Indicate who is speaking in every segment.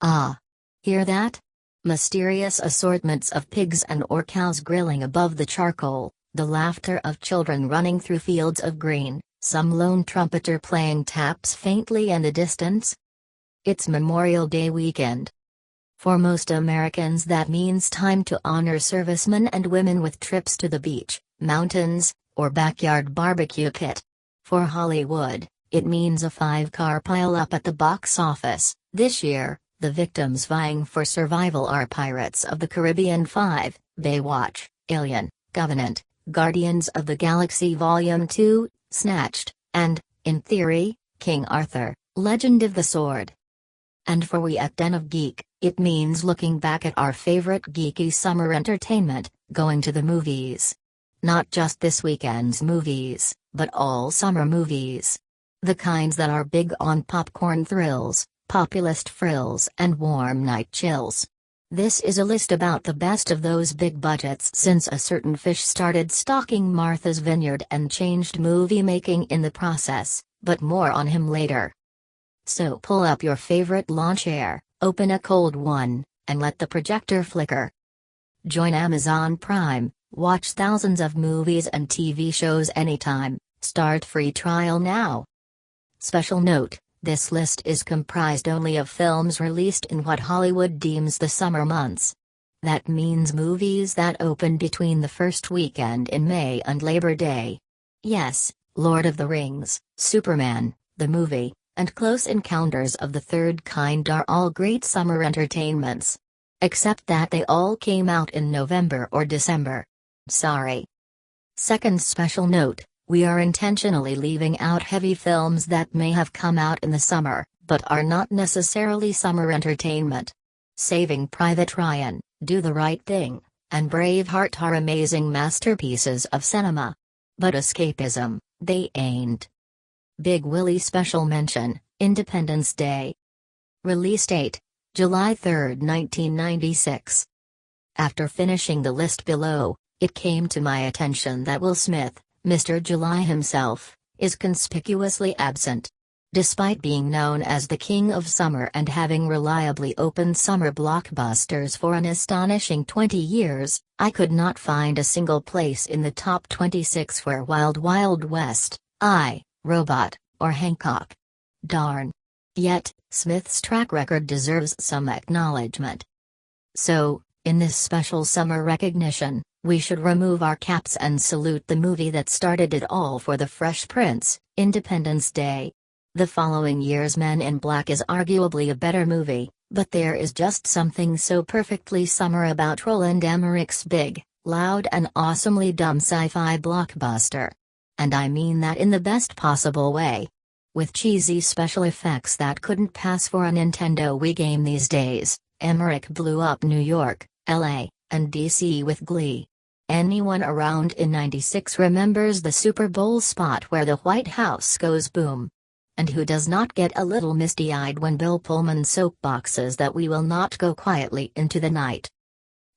Speaker 1: Ah. Hear that? Mysterious assortments of pigs and or cows grilling above the charcoal, the laughter of children running through fields of green, some lone trumpeter playing taps faintly in the distance. It's Memorial Day weekend. For most Americans that means time to honor servicemen and women with trips to the beach, mountains, or backyard barbecue pit. For Hollywood, it means a 5-car pile-up at the box office. This year, the victims vying for survival are Pirates of the Caribbean 5, Baywatch, Alien, Covenant, Guardians of the Galaxy Volume 2, Snatched, and, in theory, King Arthur, Legend of the Sword. And for we at Den of Geek, it means looking back at our favorite geeky summer entertainment, going to the movies. Not just this weekend's movies, but all summer movies. The kinds that are big on popcorn thrills, populist frills and warm night chills. This is a list about the best of those big budgets since a certain fish started stocking Martha's Vineyard and changed movie making in the process, but more on him later. So pull up your favorite lawn chair, open a cold one, and let the projector flicker. Join Amazon Prime, watch thousands of movies and TV shows anytime, start free trial now. Special note, this list is comprised only of films released in what Hollywood deems the summer months. That means movies that open between the first weekend in May and Labor Day. Yes, Lord of the Rings, Superman, the movie, and Close Encounters of the Third Kind are all great summer entertainments. Except that they all came out in November or December. Sorry. Second special note, we are intentionally leaving out heavy films that may have come out in the summer, but are not necessarily summer entertainment. Saving Private Ryan, Do the Right Thing, and Braveheart are amazing masterpieces of cinema. But escapism, they ain't. Big Willie special mention, Independence Day. Release date, July 3, 1996. After finishing the list below, it came to my attention that Will Smith, Mr. July himself, is conspicuously absent. Despite being known as the King of Summer and having reliably opened summer blockbusters for an astonishing 20 years, I could not find a single place in the top 26 for Wild Wild West, I, Robot, or Hancock. Darn. Yet, Smith's track record deserves some acknowledgement. So, in this special summer recognition, we should remove our caps and salute the movie that started it all for the Fresh Prince, Independence Day. The following year's Men in Black is arguably a better movie, but there is just something so perfectly summer about Roland Emmerich's big, loud and awesomely dumb sci-fi blockbuster. And I mean that in the best possible way. With cheesy special effects that couldn't pass for a Nintendo Wii game these days, Emmerich blew up New York, LA, and DC with glee. Anyone around in '96 remembers the Super Bowl spot where the White House goes boom. And who does not get a little misty-eyed when Bill Pullman soapboxes that we will not go quietly into the night?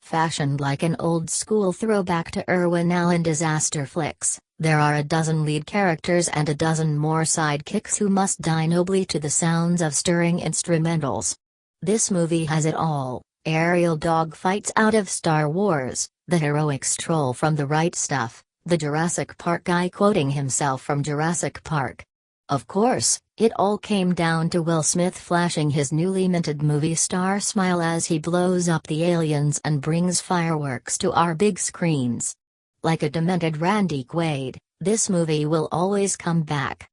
Speaker 1: Fashioned like an old-school throwback to Irwin Allen disaster flicks, there are a dozen lead characters and a dozen more sidekicks who must die nobly to the sounds of stirring instrumentals. This movie has it all: aerial dogfights out of Star Wars, the heroic stroll from The Right Stuff, the Jurassic Park guy quoting himself from Jurassic Park. Of course, it all came down to Will Smith flashing his newly minted movie star smile as he blows up the aliens and brings fireworks to our big screens. Like a demented Randy Quaid, this movie will always come back.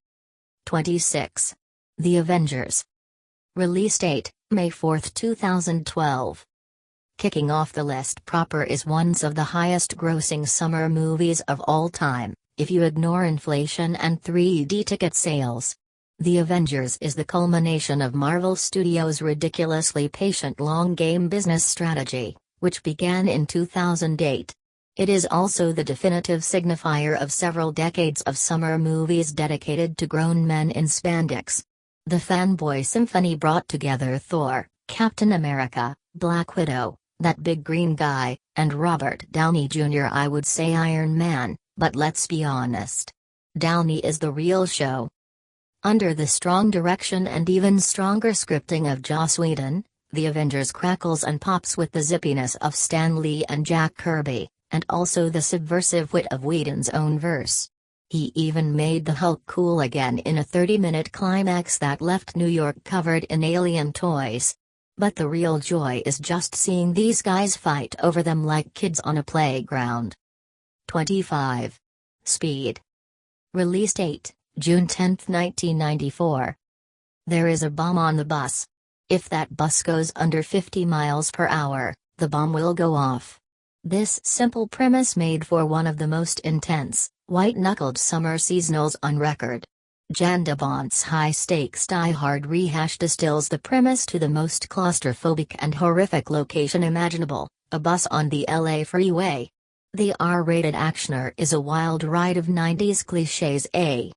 Speaker 1: 26. The Avengers. Release date, May 4, 2012. Kicking off the list proper is one of the highest-grossing summer movies of all time, if you ignore inflation and 3D ticket sales. The Avengers is the culmination of Marvel Studios' ridiculously patient long-game business strategy, which began in 2008. It is also the definitive signifier of several decades of summer movies dedicated to grown men in spandex. The fanboy symphony brought together Thor, Captain America, Black Widow, that big green guy, and Robert Downey Jr. I would say Iron Man, but let's be honest. Downey is the real show. Under the strong direction and even stronger scripting of Joss Whedon, The Avengers crackles and pops with the zippiness of Stan Lee and Jack Kirby, and also the subversive wit of Whedon's own verse. He even made the Hulk cool again in a 30-minute climax that left New York covered in alien toys. But the real joy is just seeing these guys fight over them like kids on a playground. 25. Speed. Release date, June 10, 1994. There is a bomb on the bus. If that bus goes under 50 miles per hour, the bomb will go off. This simple premise made for one of the most intense, white-knuckled summer seasonals on record. Jan de Bont's high-stakes die-hard rehash distills the premise to the most claustrophobic and horrific location imaginable, a bus on the LA freeway. The R-rated actioner is a wild ride of 90s clichés.